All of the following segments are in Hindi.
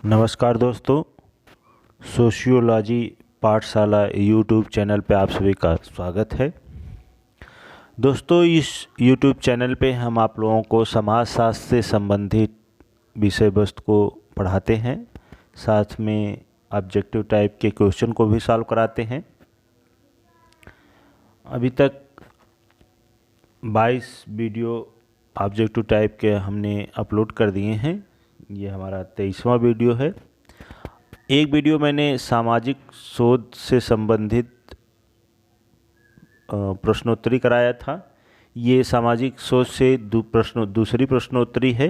नमस्कार दोस्तों, सोशियोलॉजी पाठशाला यूट्यूब चैनल पे आप सभी का स्वागत है। दोस्तों, इस यूट्यूब चैनल पे हम आप लोगों को समाजशास्त्र से संबंधित विषय वस्तु को पढ़ाते हैं, साथ में ऑब्जेक्टिव टाइप के क्वेश्चन को भी सॉल्व कराते हैं। अभी तक 22 वीडियो ऑब्जेक्टिव टाइप के हमने अपलोड कर दिए हैं। ये हमारा 23वां वीडियो है। एक वीडियो मैंने सामाजिक शोध से संबंधित प्रश्नोत्तरी कराया था। ये सामाजिक शोध से दूसरी प्रश्नोत्तरी है।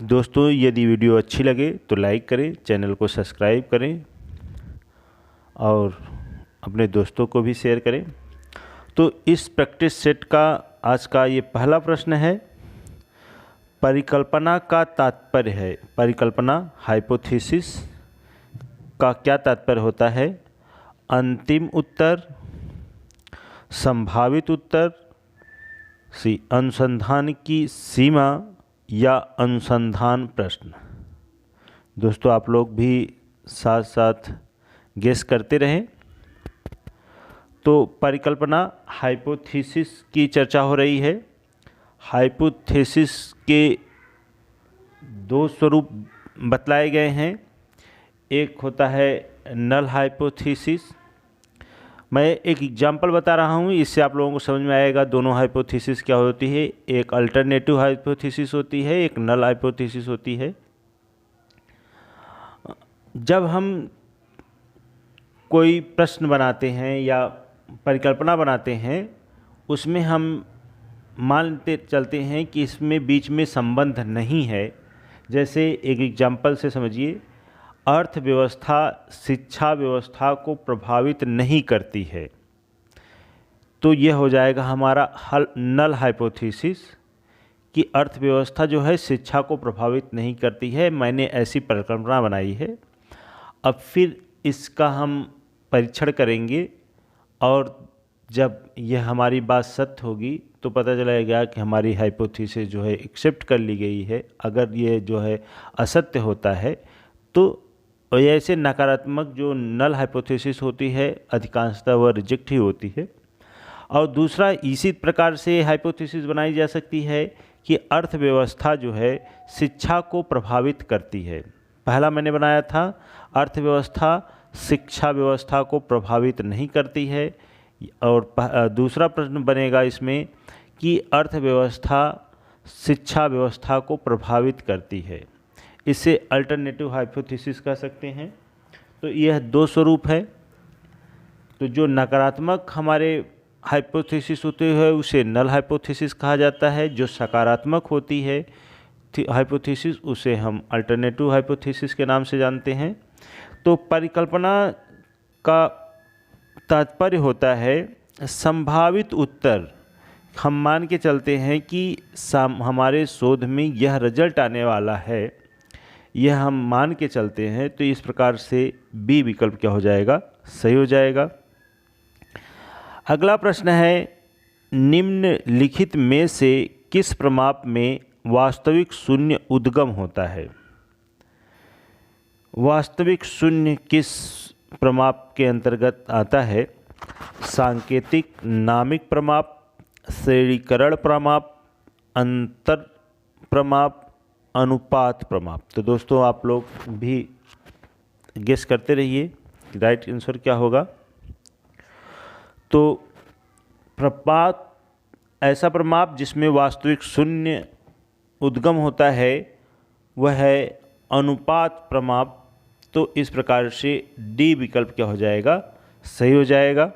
दोस्तों, यदि वीडियो अच्छी लगे तो लाइक करें, चैनल को सब्सक्राइब करें और अपने दोस्तों को भी शेयर करें। तो इस प्रैक्टिस सेट का आज का ये पहला प्रश्न है। परिकल्पना का तात्पर्य है। परिकल्पना हाइपोथेसिस का क्या तात्पर्य होता है? अंतिम उत्तर, संभावित उत्तर, अनुसंधान की सीमा या अनुसंधान प्रश्न। दोस्तों, आप लोग भी साथ साथ गेस करते रहें। तो परिकल्पना हाइपोथेसिस की चर्चा हो रही है। हाइपोथेसिस के दो स्वरूप बतलाए गए हैं। एक होता है नल हाइपोथेसिस। मैं एक एग्जांपल बता रहा हूँ, इससे आप लोगों को समझ में आएगा दोनों हाइपोथेसिस क्या होती है। एक अल्टरनेटिव हाइपोथेसिस होती है, एक नल हाइपोथेसिस होती है। जब हम कोई प्रश्न बनाते हैं या परिकल्पना बनाते हैं, उसमें हम मानते चलते हैं कि इसमें बीच में संबंध नहीं है। जैसे एक एग्जाम्पल से समझिए, अर्थव्यवस्था शिक्षा व्यवस्था को प्रभावित नहीं करती है, तो यह हो जाएगा हमारा नल हाइपोथेसिस कि अर्थव्यवस्था जो है शिक्षा को प्रभावित नहीं करती है। मैंने ऐसी परिकल्पना बनाई है। अब फिर इसका हम परीक्षण करेंगे और जब यह हमारी बात सत्य होगी तो पता चलेगा कि हमारी हाइपोथेसिस जो है एक्सेप्ट कर ली गई है। अगर ये जो है असत्य होता है तो ऐसे नकारात्मक जो नल हाइपोथेसिस होती है अधिकांशतः वह रिजेक्ट ही होती है। और दूसरा, इसी प्रकार से हाइपोथेसिस बनाई जा सकती है कि अर्थव्यवस्था जो है शिक्षा को प्रभावित करती है। पहला मैंने बनाया था अर्थव्यवस्था शिक्षा व्यवस्था को प्रभावित नहीं करती है, और दूसरा प्रश्न बनेगा इसमें कि अर्थव्यवस्था शिक्षा व्यवस्था को प्रभावित करती है। इसे अल्टरनेटिव हाइपोथेसिस कह सकते हैं। तो यह दो स्वरूप है। तो जो नकारात्मक हमारे हाइपोथेसिस होते हैं उसे नल हाइपोथेसिस कहा जाता है। जो सकारात्मक होती है हाइपोथेसिस उसे हम अल्टरनेटिव हाइपोथेसिस के नाम से जानते हैं। तो परिकल्पना का तात्पर्य होता है संभावित उत्तर। हम मान के चलते हैं कि हमारे शोध में यह रिजल्ट आने वाला है, यह हम मान के चलते हैं। तो इस प्रकार से बी विकल्प क्या हो जाएगा? सही हो जाएगा। अगला प्रश्न है, निम्नलिखित में से किस प्रमाप में वास्तविक शून्य उद्गम होता है? वास्तविक शून्य किस प्रमाप के अंतर्गत आता है? सांकेतिक नामिक प्रमाप, श्रेणीकरण प्रमाप, अंतर प्रमाप, अनुपात प्रमाप। तो दोस्तों, आप लोग भी गेस करते रहिए कि राइट आंसर क्या होगा। तो प्रमाप, ऐसा प्रमाप जिसमें वास्तविक शून्य उद्गम होता है वह है अनुपात प्रमाप। तो इस प्रकार से डी विकल्प क्या हो जाएगा? सही हो जाएगा।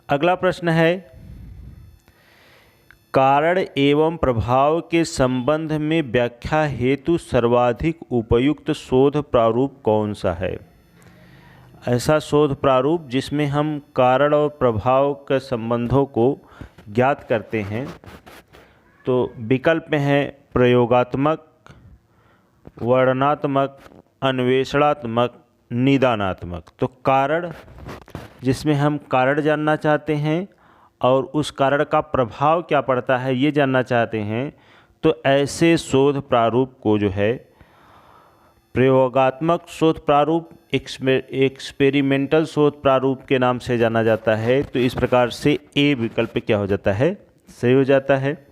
अगला प्रश्न है, कारण एवं प्रभाव के संबंध में व्याख्या हेतु सर्वाधिक उपयुक्त शोध प्रारूप कौन सा है? ऐसा शोध प्रारूप जिसमें हम कारण और प्रभाव के संबंधों को ज्ञात करते हैं। तो विकल्प हैं प्रयोगात्मक, वर्णनात्मक, अन्वेषणात्मक, निदानात्मक। तो कारण, जिसमें हम कारण जानना चाहते हैं और उस कारण का प्रभाव क्या पड़ता है ये जानना चाहते हैं, तो ऐसे शोध प्रारूप को जो है प्रयोगात्मक शोध प्रारूप, एक्सपेरिमेंटल शोध प्रारूप के नाम से जाना जाता है। तो इस प्रकार से ए विकल्प क्या हो जाता है, सही हो जाता है।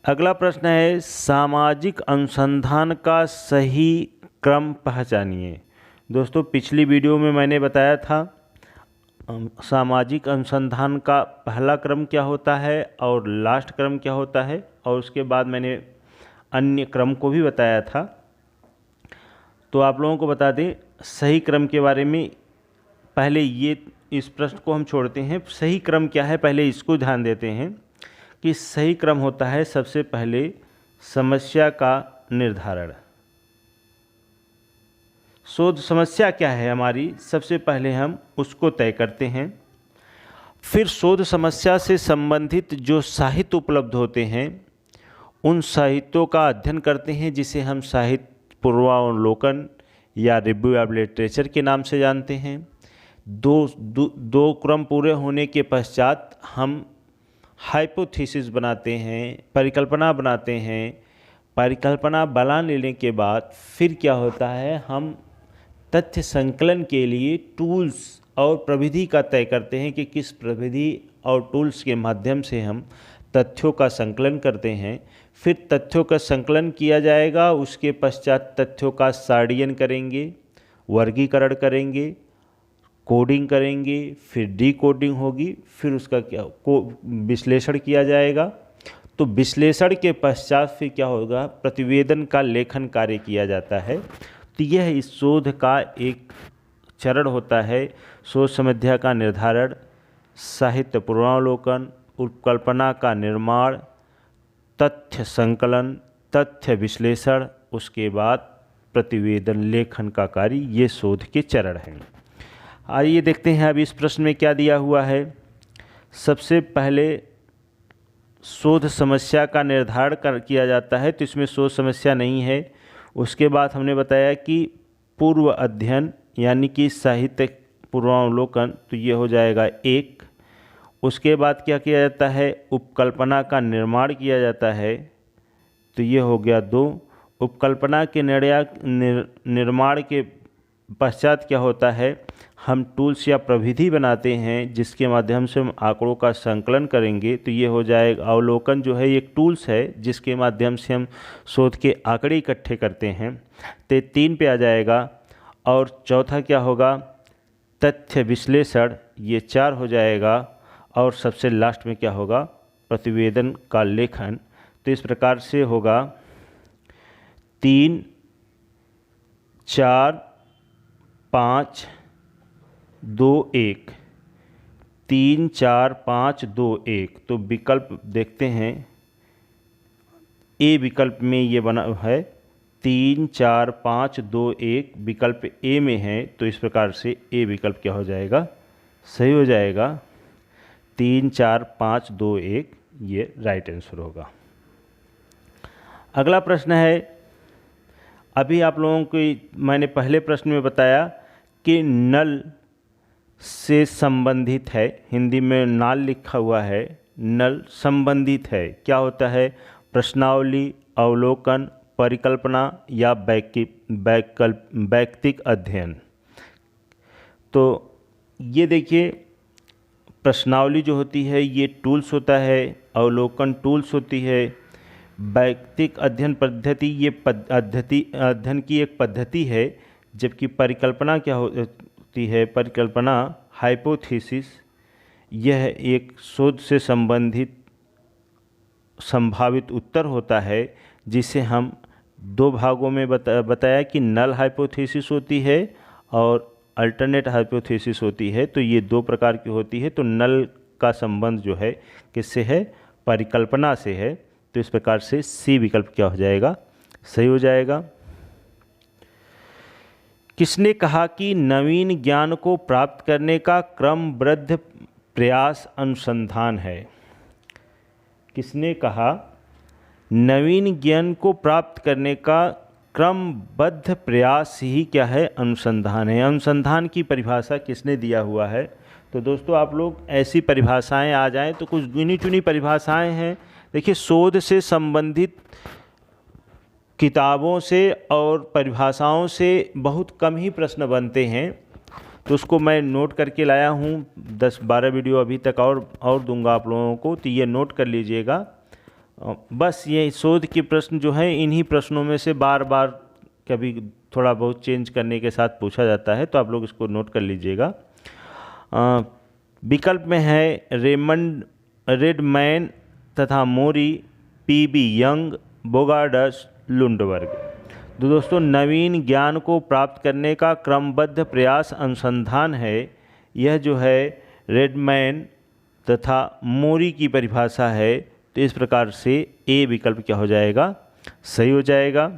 अगला प्रश्न है, सामाजिक अनुसंधान का सही क्रम पहचानिए। दोस्तों पिछली वीडियो में मैंने बताया था सामाजिक अनुसंधान का पहला क्रम क्या होता है और लास्ट क्रम क्या होता है, और उसके बाद मैंने अन्य क्रम को भी बताया था। तो आप लोगों को बता दें सही क्रम के बारे में। पहले ये इस प्रश्न को हम छोड़ते हैं, सही क्रम क्या है पहले इसको ध्यान देते हैं कि सही क्रम होता है सबसे पहले समस्या का निर्धारण। शोध समस्या क्या है हमारी, सबसे पहले हम उसको तय करते हैं। फिर शोध समस्या से संबंधित जो साहित्य उपलब्ध होते हैं उन साहित्यों का अध्ययन करते हैं, जिसे हम साहित्य पूर्वावलोकन या रिव्यू ऑफ लिटरेचर के नाम से जानते हैं। दो क्रम पूरे होने के पश्चात हम हाइपोथेसिस बनाते हैं, परिकल्पना बनाते हैं। परिकल्पना बना लेने के बाद फिर क्या होता है, हम तथ्य संकलन के लिए टूल्स और प्रविधि का तय करते हैं कि किस प्रविधि और टूल्स के माध्यम से हम तथ्यों का संकलन करते हैं। फिर तथ्यों का संकलन किया जाएगा, उसके पश्चात तथ्यों का सारणीकरण करेंगे, वर्गीकरण करेंगे, कोडिंग करेंगे, फिर डीकोडिंग होगी, फिर उसका विश्लेषण किया जाएगा। तो विश्लेषण के पश्चात फिर क्या होगा, प्रतिवेदन का लेखन कार्य किया जाता है। तो यह इस शोध का एक चरण होता है। शोध समस्या का निर्धारण, साहित्य पूर्वावलोकन, उपकल्पना का निर्माण, तथ्य संकलन, तथ्य विश्लेषण, उसके बाद प्रतिवेदन लेखन का कार्य, ये शोध के चरण हैं। आइए देखते हैं अब इस प्रश्न में क्या दिया हुआ है। सबसे पहले शोध समस्या का निर्धारण किया जाता है, तो इसमें शोध समस्या नहीं है। उसके बाद हमने बताया कि पूर्व अध्ययन यानी कि साहित्य पूर्वावलोकन, तो ये हो जाएगा 1। उसके बाद क्या किया जाता है, उपकल्पना का निर्माण किया जाता है, तो ये हो गया 2। उपकल्पना के निर्माण के पश्चात क्या होता है, हम टूल्स या प्रविधि बनाते हैं जिसके माध्यम से हम आंकड़ों का संकलन करेंगे, तो ये हो जाएगा अवलोकन जो है एक टूल्स है जिसके माध्यम से हम शोध के आंकड़े इकट्ठे करते हैं, तो 3 पे आ जाएगा। और चौथा क्या होगा, तथ्य विश्लेषण, ये 4 हो जाएगा। और सबसे लास्ट में क्या होगा, प्रतिवेदन का लेखन। तो इस प्रकार से होगा 3, 4, 5, 2, 1, 3, 4, 5, 2, 1। तो विकल्प देखते हैं, ए विकल्प में ये बना है 3, 4, 5, 2, 1 विकल्प ए में है। तो इस प्रकार से ए विकल्प क्या हो जाएगा, सही हो जाएगा। 3, 4, 5, 2, 1 ये राइट आंसर होगा। अगला प्रश्न है, अभी आप लोगों को मैंने पहले प्रश्न में बताया कि नल से संबंधित है, हिंदी में नाल लिखा हुआ है, नल संबंधित है। क्या होता है, प्रश्नावली, अवलोकन, परिकल्पना या वैयक्तिक अध्ययन। तो ये देखिए, प्रश्नावली जो होती है ये टूल्स होता है, अवलोकन टूल्स होती है, वैयक्तिक अध्ययन पद्धति ये अध्ययन की एक पद्धति है, जबकि परिकल्पना क्या होती है, परिकल्पना हाइपोथेसिस, यह एक शोध से संबंधित संभावित उत्तर होता है, जिसे हम 2 भागों में बताया कि नल हाइपोथेसिस होती है और अल्टरनेट हाइपोथेसिस होती है। तो ये 2 प्रकार की होती है। तो नल का संबंध जो है किससे है, परिकल्पना से है। तो इस प्रकार से सी विकल्प क्या हो जाएगा, सही हो जाएगा। किसने कहा कि नवीन ज्ञान को प्राप्त करने का क्रमबद्ध प्रयास अनुसंधान है। किसने कहा नवीन ज्ञान को प्राप्त करने का क्रमबद्ध प्रयास ही क्या है, अनुसंधान है। अनुसंधान की परिभाषा किसने दिया हुआ है। तो दोस्तों आप लोग ऐसी परिभाषाएं आ जाएं तो कुछ गिनी चुनी परिभाषाएं हैं, देखिए, शोध से संबंधित किताबों से और परिभाषाओं से बहुत कम ही प्रश्न बनते हैं, तो उसको मैं नोट करके लाया हूँ। 10-12 वीडियो अभी तक और दूंगा आप लोगों को, तो ये नोट कर लीजिएगा। बस ये शोध के प्रश्न जो हैं, इन्हीं प्रश्नों में से बार बार कभी थोड़ा बहुत चेंज करने के साथ पूछा जाता है, तो आप लोग इसको नोट कर लीजिएगा। विकल्प में है रेडमैन तथा मोरी, पीबी यंग, बोगार्डस, लुंडबर्ग। तो दोस्तों, नवीन ज्ञान को प्राप्त करने का क्रमबद्ध प्रयास अनुसंधान है, यह जो है रेडमैन तथा मोरी की परिभाषा है। तो इस प्रकार से ए विकल्प क्या हो जाएगा, सही हो जाएगा।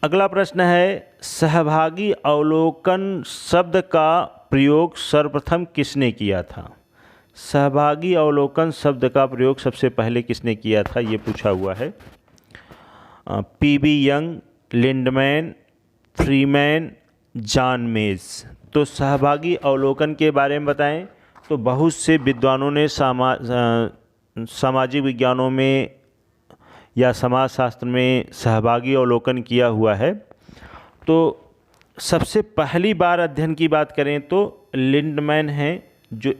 अगला प्रश्न है, सहभागी अवलोकन शब्द का प्रयोग सर्वप्रथम किसने किया था? सहभागी अवलोकन शब्द का प्रयोग सबसे पहले किसने किया था, ये पूछा हुआ है। P B Young, Lindeman, Freeman, John Mays. तो सहभागी अवलोकन के बारे में बताएं तो बहुत से विद्वानों ने सामाजिक विज्ञानों में या समाजशास्त्र में सहभागी अवलोकन किया हुआ है। तो सबसे पहली बार अध्ययन की बात करें तो लिंडमैन है, जो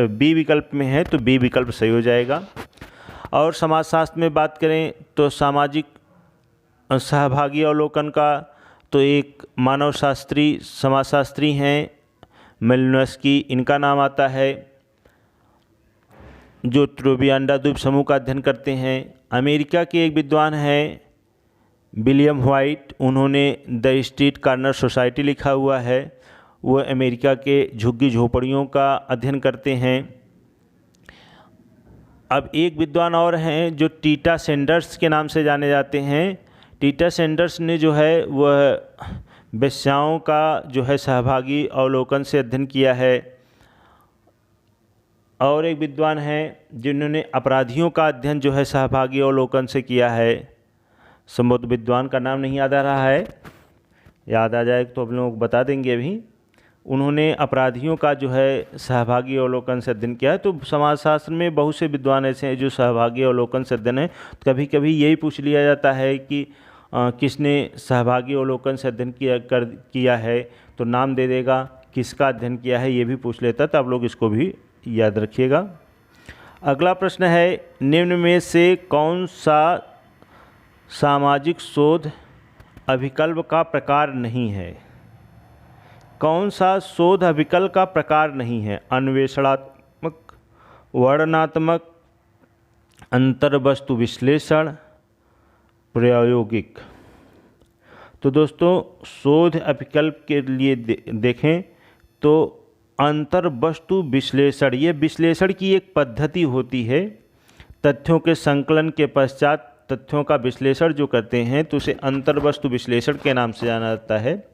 बी विकल्प में है, तो बी विकल्प सही हो जाएगा। और समाजशास्त्र में बात करें तो सामाजिक सहभागी अवलोकन का तो एक मानवशास्त्री समाजशास्त्री हैं मेलिनोव्स्की, इनका नाम आता है, जो त्रिवियांडा द्वीप समूह का अध्ययन करते हैं। अमेरिका के एक विद्वान हैं विलियम व्हाइट, उन्होंने द स्ट्रीट कॉर्नर सोसाइटी लिखा हुआ है, वो अमेरिका के झुग्गी झोपड़ियों का अध्ययन करते हैं। अब एक विद्वान और हैं जो टीटा सेंडर्स के नाम से जाने जाते हैं। टीटा सेंडर्स ने जो है वह वेश्याओं का जो है सहभागी अवलोकन से अध्ययन किया है। और एक विद्वान हैं जिन्होंने अपराधियों का अध्ययन जो है सहभागी अवलोकन से किया है। संभवतः विद्वान का नाम नहीं याद आ रहा है, याद आ जाए तो हम लोग बता देंगे अभी। उन्होंने अपराधियों का जो है सहभागी अवलोकन से अध्ययन किया है। तो समाजशास्त्र में बहुत से विद्वान ऐसे हैं जो सहभागी अवलोकन से अध्ययन है। कभी कभी यही पूछ लिया जाता है कि किसने सहभागी अवलोकन से अध्ययन किया है, तो नाम दे देगा, किसका अध्ययन किया है ये भी पूछ लेता, तो आप लोग इसको भी याद रखिएगा। अगला प्रश्न है, निम्न में से कौन सा सामाजिक शोध अभिकल्प का प्रकार नहीं है? कौन सा शोध अभिकल्प का प्रकार नहीं है? अन्वेषणात्मक, वर्णनात्मक, अंतर्वस्तु विश्लेषण, प्रायोगिक। तो दोस्तों, शोध अभिकल्प के लिए देखें तो अंतर्वस्तु विश्लेषण, ये विश्लेषण की एक पद्धति होती है। तथ्यों के संकलन के पश्चात तथ्यों का विश्लेषण जो करते हैं तो उसे अंतर्वस्तु विश्लेषण के नाम से जाना जाता है।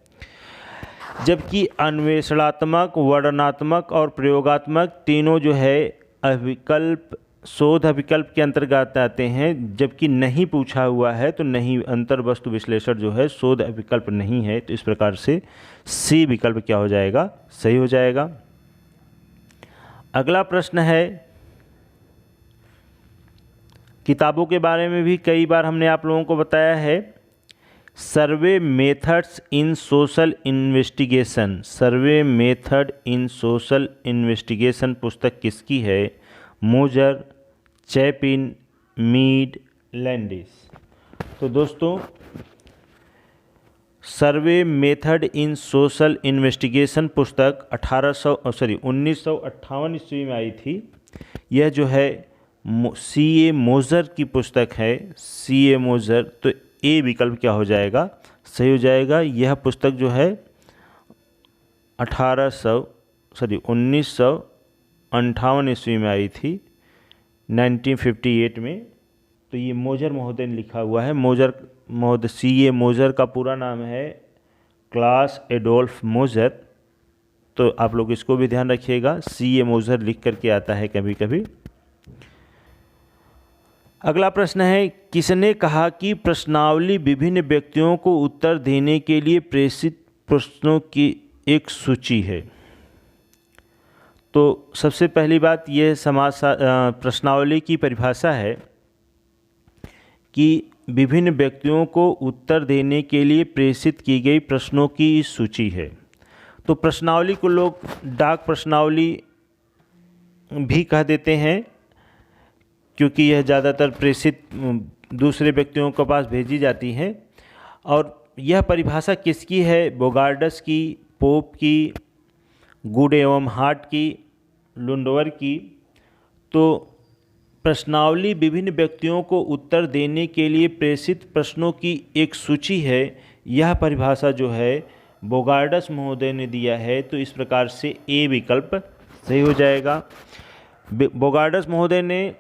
जबकि अन्वेषणात्मक, वर्णनात्मक और प्रयोगात्मक तीनों जो है अभिकल्प, शोध अभिकल्प के अंतर्गत आते हैं। जबकि नहीं पूछा हुआ है तो नहीं, अंतर्वस्तु विश्लेषण जो है शोध अभिकल्प नहीं है। तो इस प्रकार से सी विकल्प क्या हो जाएगा, सही हो जाएगा। अगला प्रश्न है, किताबों के बारे में भी कई बार हमने आप लोगों को बताया है। Survey methods in social investigation, survey method in social investigation पुस्तक किसकी है? Moser, Chapin, Mead, Landis. तो दोस्तों, survey method in social investigation पुस्तक 1958 ईस्वी में आई थी। यह जो है C.A. मोजर की पुस्तक है, C.A. मोजर। तो ए विकल्प क्या हो जाएगा, सही हो जाएगा। यह पुस्तक जो है 1958 ईस्वी में आई थी, 1958 में। तो ये मोजर महोदय ने लिखा हुआ है। मोजर महोदय, C.A. मोजर का पूरा नाम है क्लास एडोल्फ मोजर। तो आप लोग इसको भी ध्यान रखिएगा, C.A. मोजर लिख करके आता है कभी कभी। अगला प्रश्न है, किसने कहा कि प्रश्नावली विभिन्न व्यक्तियों को उत्तर देने के लिए प्रेषित प्रश्नों की एक सूची है? तो सबसे पहली बात यह प्रश्नावली की परिभाषा है कि विभिन्न व्यक्तियों को उत्तर देने के लिए प्रेषित की गई प्रश्नों की सूची है। तो प्रश्नावली को लोग डाक प्रश्नावली भी कह देते हैं, क्योंकि यह ज़्यादातर प्रेषित दूसरे व्यक्तियों के पास भेजी जाती हैं। और यह परिभाषा किसकी है? बोगार्डस की, पोप की, गुड एवं हार्ट की, लुंडवर की। तो प्रश्नावली विभिन्न व्यक्तियों को उत्तर देने के लिए प्रेषित प्रश्नों की एक सूची है। यह परिभाषा जो है बोगार्डस महोदय ने दिया है, तो इस प्रकार से ए विकल्प सही हो जाएगा। बोगार्डस महोदय ने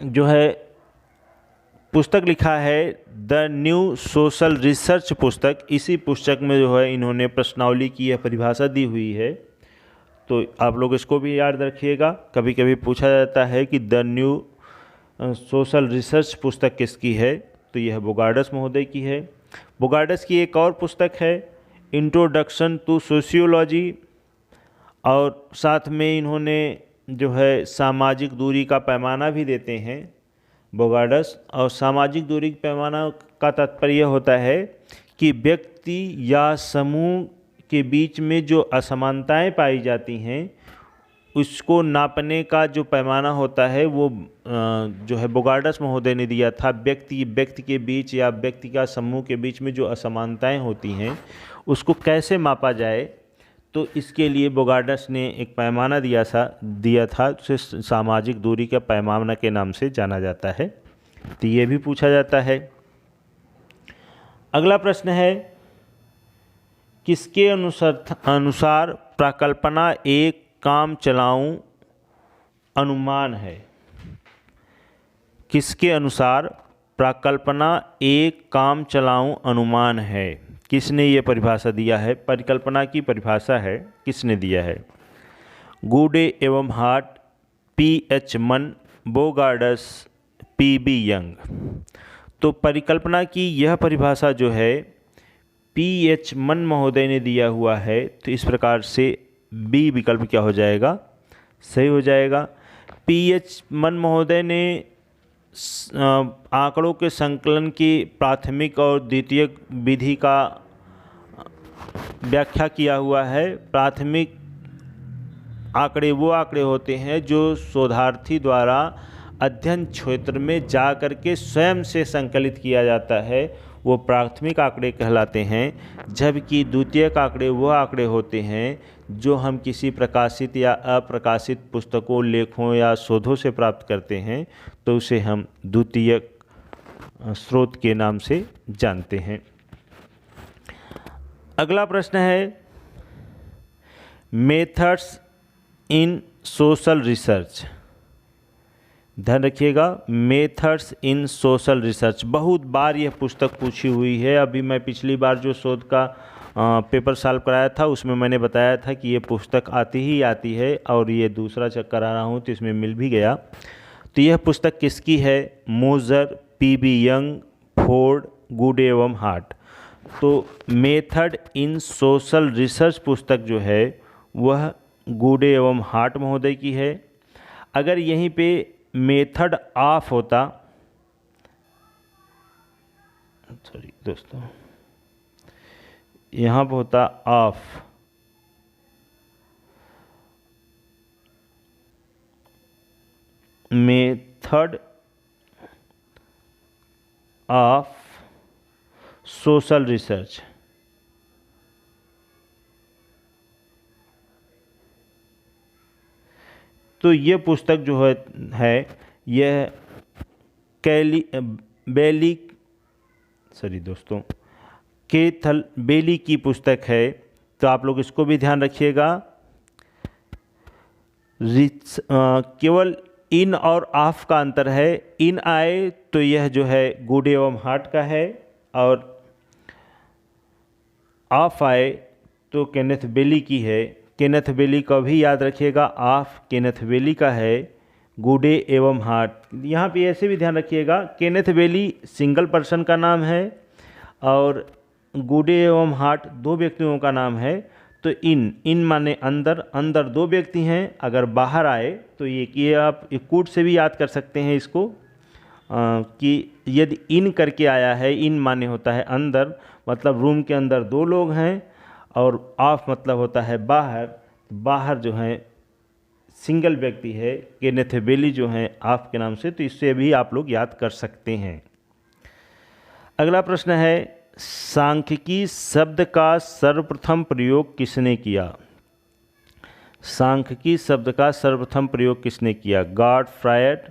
जो है पुस्तक लिखा है द न्यू सोशल रिसर्च पुस्तक। इसी पुस्तक में जो है इन्होंने प्रश्नावली की यह परिभाषा दी हुई है। तो आप लोग इसको भी याद रखिएगा। कभी कभी पूछा जाता है कि द न्यू सोशल रिसर्च पुस्तक किसकी है, तो यह बोगार्डस महोदय की है। बोगार्डस की एक और पुस्तक है इंट्रोडक्शन टू सोशियोलॉजी, और साथ में इन्होंने जो है सामाजिक दूरी का पैमाना भी देते हैं बोगार्डस। और सामाजिक दूरी के पैमाना का तात्पर्य होता है कि व्यक्ति या समूह के बीच में जो असमानताएं पाई जाती हैं उसको नापने का जो पैमाना होता है वो जो है बोगार्डस महोदय ने दिया था। व्यक्ति के बीच या व्यक्ति का समूह के बीच में जो असमानताएं होती हैं उसको कैसे मापा जाए, तो इसके लिए बोगार्डस ने एक पैमाना दिया था उसे सामाजिक दूरी का पैमाना के नाम से जाना जाता है। तो ये भी पूछा जाता है। अगला प्रश्न है, किसके अनुसार प्राकल्पना एक काम चलाऊं अनुमान है? किसके अनुसार प्राकल्पना एक काम चलाऊं अनुमान है? किसने ये परिभाषा दिया है? परिकल्पना की परिभाषा है, किसने दिया है? गुडे एवं हार्ट, पी.एच. मन, बोगार्डस, पी.बी. यंग। तो परिकल्पना की यह परिभाषा जो है पी.एच. मन महोदय ने दिया हुआ है, तो इस प्रकार से बी विकल्प क्या हो जाएगा? सही हो जाएगा। पी.एच. मन महोदय ने आंकड़ों के संकलन की प्राथमिक और द्वितीयक विधि का व्याख्या किया हुआ है। प्राथमिक आंकड़े वो आंकड़े होते हैं जो शोधार्थी द्वारा अध्ययन क्षेत्र में जा कर के स्वयं से संकलित किया जाता है, वो प्राथमिक आंकड़े कहलाते हैं। जबकि द्वितीयक आंकड़े वो आंकड़े होते हैं जो हम किसी प्रकाशित या अप्रकाशित पुस्तकों, लेखों या शोधों से प्राप्त करते हैं, तो उसे हम द्वितीयक स्रोत के नाम से जानते हैं। अगला प्रश्न है, मेथड्स इन सोशल रिसर्च। ध्यान रखिएगा, मेथड्स इन सोशल रिसर्च। बहुत बार यह पुस्तक पूछी हुई है। अभी मैं पिछली बार जो शोध का पेपर सॉल्व कराया था उसमें मैंने बताया था कि ये पुस्तक आती ही आती है, और ये दूसरा चक्कर आ रहा हूँ तो इसमें मिल भी गया। तो यह पुस्तक किसकी है? मोजर, पी.बी. यंग, फोर्ड, गुड एवं हार्ट। तो मेथड इन सोशल रिसर्च पुस्तक जो है वह गुड एवं हार्ट महोदय की है। अगर यहीं पे मेथड ऑफ होता, सॉरी दोस्तों, यहाँ पर होता of, method of social research. तो ये पुस्तक जो है यह बेली की पुस्तक है। तो आप लोग इसको भी ध्यान रखिएगा। केवल इन और ऑफ का अंतर है। इन आए तो यह जो है गुड एवं हार्ट का है, और ऑफ आए तो केनेथ बेली की है। केनेथ बेली का भी याद रखिएगा, ऑफ केनेथ बेली का है, गुडे एवं हार्ट। यहाँ पे ऐसे भी ध्यान रखिएगा, केनेथ बेली सिंगल पर्सन का नाम है और गुडे एवं हार्ट दो व्यक्तियों का नाम है। तो इन इन माने अंदर, अंदर 2 व्यक्ति हैं, अगर बाहर आए तो ये आप एक कूट से भी याद कर सकते हैं इसको कि यदि इन करके आया है, इन माने होता है अंदर, मतलब रूम के अंदर 2 लोग हैं, और ऑफ मतलब होता है बाहर। बाहर जो है सिंगल व्यक्ति है, केनेथ बेली जो है ऑफ के नाम से, तो इससे भी आप लोग याद कर सकते हैं। अगला प्रश्न है, सांख्यिकी शब्द का सर्वप्रथम प्रयोग किसने किया? सांख्यिकी शब्द का सर्वप्रथम प्रयोग किसने किया? गॉडफ्रायड,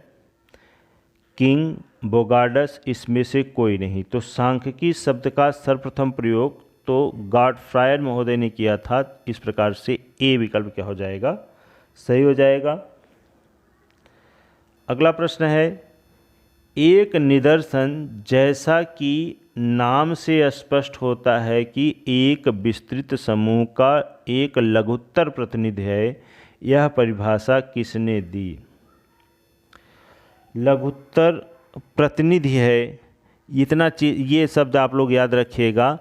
किंग, बोगार्डस, इसमें से कोई नहीं। तो सांख्यिकी शब्द का सर्वप्रथम प्रयोग तो गॉडफ्रायड महोदय ने किया था। इस प्रकार से ए विकल्प क्या हो जाएगा? सही हो जाएगा। अगला प्रश्न है, एक निदर्शन जैसा कि नाम से स्पष्ट होता है कि एक विस्तृत समूह का एक लघुत्तर प्रतिनिधि है, यह परिभाषा किसने दी? लघुत्तर प्रतिनिधि है, इतना ये शब्द आप लोग याद रखिएगा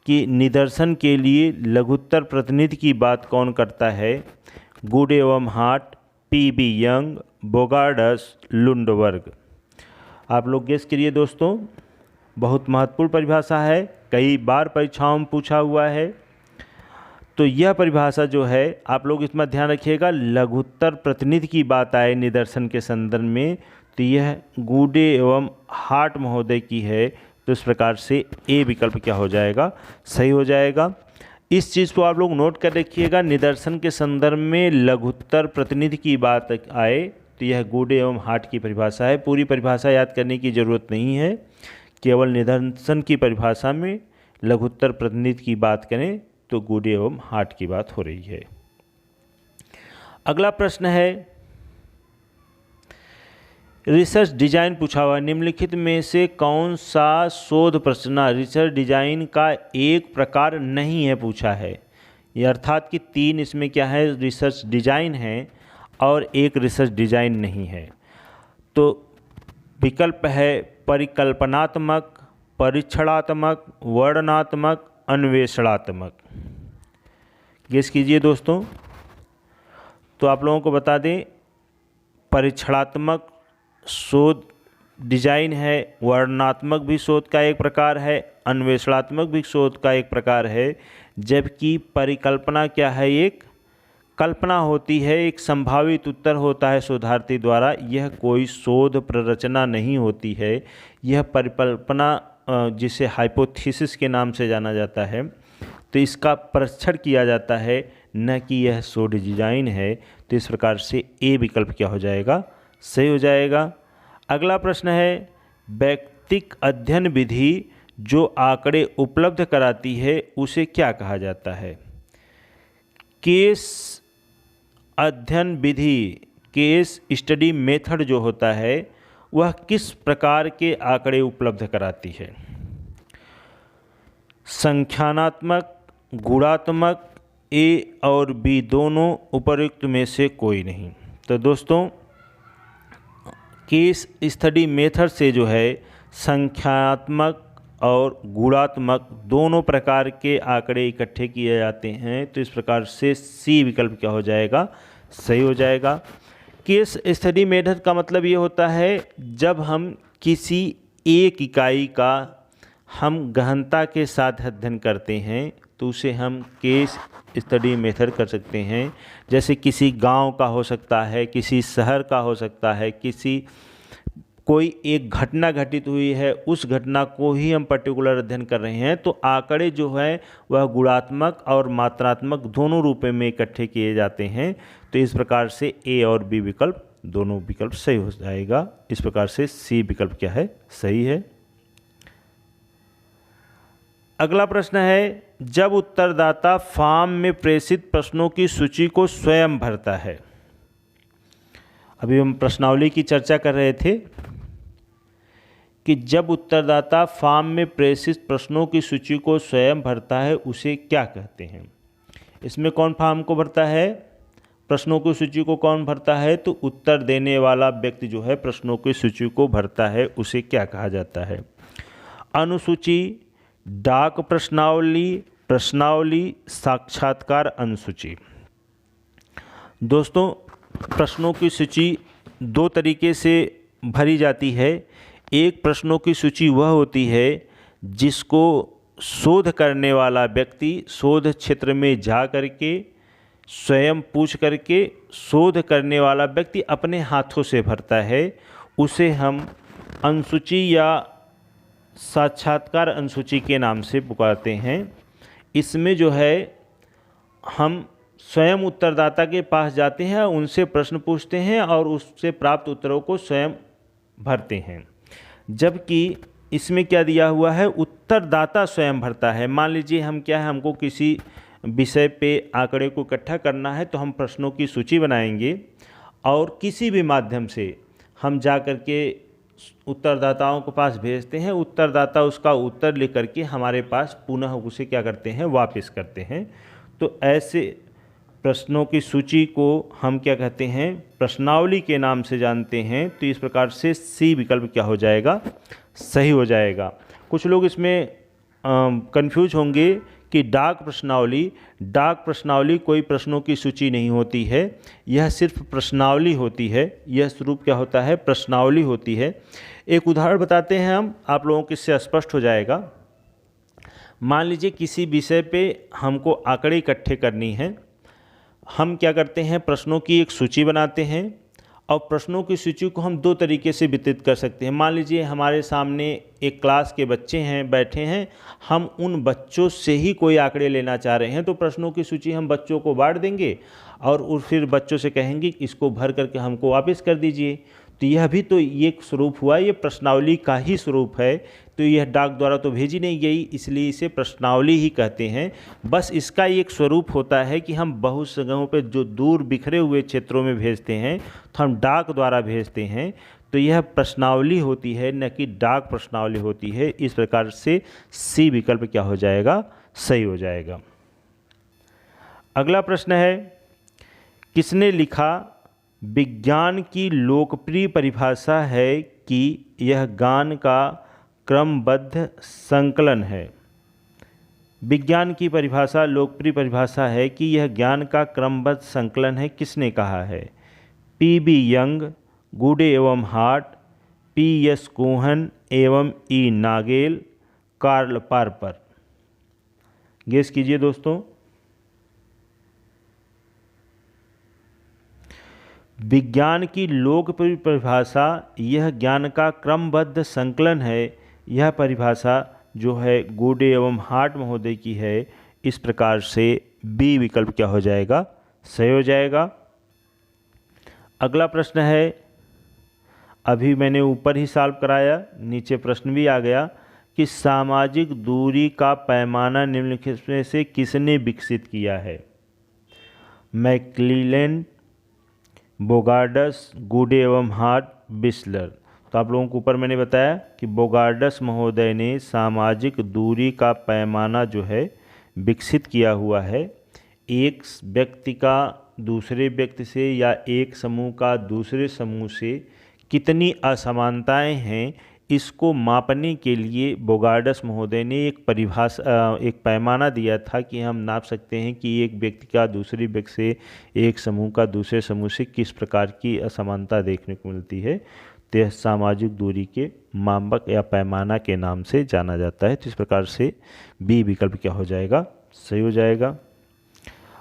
कि निदर्शन के लिए लघुत्तर प्रतिनिधि की बात कौन करता है? गुड एवं Hatt, P B. Young, Bogardus, Lundberg. आप लोग गेस करिए दोस्तों, बहुत महत्वपूर्ण परिभाषा है, कई बार परीक्षाओं में पूछा हुआ है। तो यह परिभाषा जो है आप लोग इसमें ध्यान रखिएगा, लघुत्तर प्रतिनिधि की बात आए निदर्शन के संदर्भ में तो यह गुडे एवं हार्ट महोदय की है। तो इस प्रकार से ए विकल्प क्या हो जाएगा? सही हो जाएगा। इस चीज़ को आप लोग नोट कर रखिएगा, निदर्शन के संदर्भ में लघुत्तर प्रतिनिधि की बात आए तो यह गुडे एवं हार्ट की परिभाषा है। पूरी परिभाषा याद करने की ज़रूरत नहीं है, केवल निदर्शन की परिभाषा में लघुत्तर प्रतिनिधि की बात करें तो गुडे एवं हार्ट की बात हो रही है। अगला प्रश्न है, रिसर्च डिजाइन पूछा हुआ, निम्नलिखित में से कौन सा शोध प्रश्न रिसर्च डिजाइन का एक प्रकार नहीं है पूछा है। ये अर्थात कि 3 इसमें क्या है, रिसर्च डिजाइन है और एक रिसर्च डिजाइन नहीं है। तो विकल्प है परिकल्पनात्मक, परीक्षणात्मक, वर्णनात्मक, अन्वेषणात्मक। गेस कीजिए दोस्तों। तो आप लोगों को बता दें, परीक्षणात्मक शोध डिजाइन है, वर्णनात्मक भी शोध का एक प्रकार है, अन्वेषणात्मक भी शोध का एक प्रकार है, जबकि परिकल्पना क्या है, एक कल्पना होती है, एक संभावित उत्तर होता है शोधार्थी द्वारा। यह कोई शोध प्ररचना नहीं होती है, यह परिकल्पना जिसे हाइपोथेसिस के नाम से जाना जाता है, तो इसका परीक्षण किया जाता है, न कि यह शोध डिजाइन है। तो इस प्रकार से ए विकल्प क्या हो जाएगा? सही हो जाएगा। अगला प्रश्न है, वैयक्तिक अध्ययन विधि जो आंकड़े उपलब्ध कराती है उसे क्या कहा जाता है? केस अध्ययन विधि, केस स्टडी मेथड जो होता है वह किस प्रकार के आंकड़े उपलब्ध कराती है? संख्यानात्मक, गुणात्मक, ए और बी दोनों, उपर्युक्त में से कोई नहीं। तो दोस्तों, केस स्टडी मेथड से जो है संख्यात्मक और गुणात्मक दोनों प्रकार के आंकड़े इकट्ठे किए जाते हैं। तो इस प्रकार से सी विकल्प क्या हो जाएगा? सही हो जाएगा। केस स्टडी मेथड का मतलब ये होता है, जब हम किसी एक इकाई का हम गहनता के साथ अध्ययन करते हैं तो उसे हम केस स्टडी मेथड कर सकते हैं। जैसे किसी गांव का हो सकता है, किसी शहर का हो सकता है, कोई एक घटना घटित हुई है, उस घटना को ही हम पर्टिकुलर अध्ययन कर रहे हैं, तो आंकड़े जो है वह गुणात्मक और मात्रात्मक दोनों रूप में इकट्ठे किए जाते हैं। तो इस प्रकार से ए और बी विकल्प दोनों विकल्प सही हो जाएगा। इस प्रकार से सी विकल्प क्या है? सही है। अगला प्रश्न है, जब उत्तरदाता फॉर्म में प्रेषित प्रश्नों की सूची को स्वयं भरता है। अभी हम प्रश्नावली की चर्चा कर रहे थे कि जब उत्तरदाता फॉर्म में प्रेषित प्रश्नों की सूची को स्वयं भरता है उसे क्या कहते हैं? इसमें कौन फॉर्म को भरता है? प्रश्नों की सूची को कौन भरता है? तो उत्तर देने वाला व्यक्ति जो है प्रश्नों की सूची को भरता है, उसे क्या कहा जाता है? अनुसूची, डाक प्रश्नावली, प्रश्नावली साक्षात्कार अनुसूची। दोस्तों, प्रश्नों की सूची दो तरीके से भरी जाती है। एक प्रश्नों की सूची वह होती है जिसको शोध करने वाला व्यक्ति शोध क्षेत्र में जा करके स्वयं पूछ करके शोध करने वाला व्यक्ति अपने हाथों से भरता है, उसे हम अनुसूची या साक्षात्कार अनुसूची के नाम से पुकारते हैं। इसमें जो है हम स्वयं उत्तरदाता के पास जाते हैं, उनसे प्रश्न पूछते हैं और उससे प्राप्त उत्तरों को स्वयं भरते हैं। जबकि इसमें क्या दिया हुआ है, उत्तरदाता स्वयं भरता है। मान लीजिए हम क्या है, हमको किसी विषय पे आंकड़े को इकट्ठा करना है, तो हम प्रश्नों की सूची बनाएंगे और किसी भी माध्यम से हम जा कर के उत्तरदाताओं के पास भेजते हैं। उत्तरदाता उसका उत्तर लेकर के हमारे पास पुनः उसे क्या करते हैं, वापस करते हैं। तो ऐसे प्रश्नों की सूची को हम क्या कहते हैं, प्रश्नावली के नाम से जानते हैं। तो इस प्रकार से सी विकल्प क्या हो जाएगा, सही हो जाएगा। कुछ लोग इसमें कंफ्यूज होंगे कि डाक प्रश्नावली कोई प्रश्नों की सूची नहीं होती है, यह सिर्फ प्रश्नावली होती है। यह स्वरूप क्या होता है, प्रश्नावली होती है। एक उदाहरण बताते हैं हम, आप लोगों को इससे स्पष्ट हो जाएगा। मान लीजिए किसी विषय पे हमको आंकड़े इकट्ठे करनी है। हम क्या करते हैं, प्रश्नों की एक सूची बनाते हैं और प्रश्नों की सूची को हम दो तरीके से वितरित कर सकते हैं। मान लीजिए हमारे सामने एक क्लास के बच्चे हैं, बैठे हैं, हम उन बच्चों से ही कोई आंकड़े लेना चाह रहे हैं, तो प्रश्नों की सूची हम बच्चों को बांट देंगे और फिर बच्चों से कहेंगे कि इसको भर करके हमको वापस कर दीजिए। तो यह भी तो एक स्वरूप हुआ, ये प्रश्नावली का ही स्वरूप है। तो यह डाक द्वारा तो भेजी नहीं गई, इसलिए इसे प्रश्नावली ही कहते हैं। बस इसका एक स्वरूप होता है कि हम बहुत जगहों पे जो दूर बिखरे हुए क्षेत्रों में भेजते हैं, तो हम डाक द्वारा भेजते हैं। तो यह प्रश्नावली होती है, न कि डाक प्रश्नावली होती है। इस प्रकार से सी विकल्प क्या हो जाएगा, सही हो जाएगा। अगला प्रश्न है, किसने लिखा, विज्ञान की लोकप्रिय परिभाषा है कि यह ज्ञान का क्रमबद्ध संकलन है। विज्ञान की परिभाषा, लोकप्रिय परिभाषा है कि यह ज्ञान का क्रमबद्ध संकलन है, किसने कहा है? पी.बी. यंग, गुडे एवं हार्ट, पी.एस. कोहन एवं E. Nagel, Karl Popper. Guess कीजिए दोस्तों। विज्ञान की लोकप्रिय परिभाषा यह ज्ञान का क्रमबद्ध संकलन है, यह परिभाषा जो है गुडे एवं हार्ट महोदय की है। इस प्रकार से बी विकल्प क्या हो जाएगा, सही हो जाएगा। अगला प्रश्न है, अभी मैंने ऊपर ही सॉल्व कराया, नीचे प्रश्न भी आ गया कि सामाजिक दूरी का पैमाना निम्नलिखित में से किसने विकसित किया है? मैक्लीलैंड, बोगार्डस, गुडे एवं हार्ट, बिस्लर। तो आप लोगों को ऊपर मैंने बताया कि बोगार्डस महोदय ने सामाजिक दूरी का पैमाना जो है विकसित किया हुआ है। एक व्यक्ति का दूसरे व्यक्ति से या एक समूह का दूसरे समूह से कितनी असमानताएं हैं, इसको मापने के लिए बोगार्डस महोदय ने एक पैमाना दिया था कि हम नाप सकते हैं कि एक व्यक्ति का दूसरे व्यक्ति से, एक समूह का दूसरे समूह से किस प्रकार की असमानता देखने को मिलती है। तो यह सामाजिक दूरी के मापक या पैमाना के नाम से जाना जाता है। तो इस प्रकार से बी विकल्प क्या हो जाएगा, सही हो जाएगा।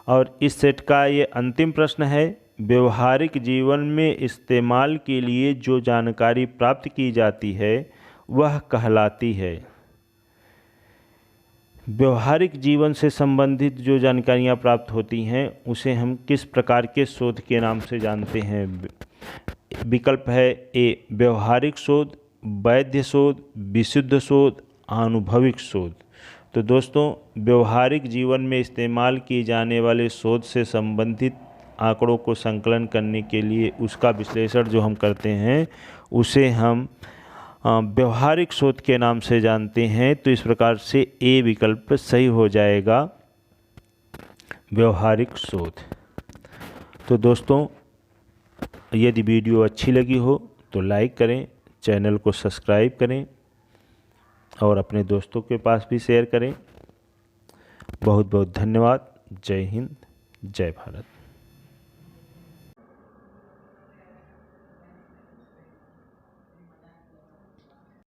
और इस सेट का ये अंतिम प्रश्न है, व्यवहारिक जीवन में इस्तेमाल के लिए जो जानकारी प्राप्त की जाती है वह कहलाती है। व्यवहारिक जीवन से संबंधित जो जानकारियाँ प्राप्त होती हैं उसे हम किस प्रकार के शोध के नाम से जानते हैं? विकल्प है ए व्यवहारिक शोध, वैध शोध, विशुद्ध शोध, आनुभविक शोध। तो दोस्तों, व्यवहारिक जीवन में इस्तेमाल किए जाने वाले शोध से संबंधित आंकड़ों को संकलन करने के लिए उसका विश्लेषण जो हम करते हैं उसे हम व्यवहारिक शोध के नाम से जानते हैं। तो इस प्रकार से ए विकल्प सही हो जाएगा, व्यवहारिक शोध। तो दोस्तों, यदि वीडियो अच्छी लगी हो तो लाइक करें, चैनल को सब्सक्राइब करें और अपने दोस्तों के पास भी शेयर करें। बहुत बहुत धन्यवाद। जय हिंद, जय भारत।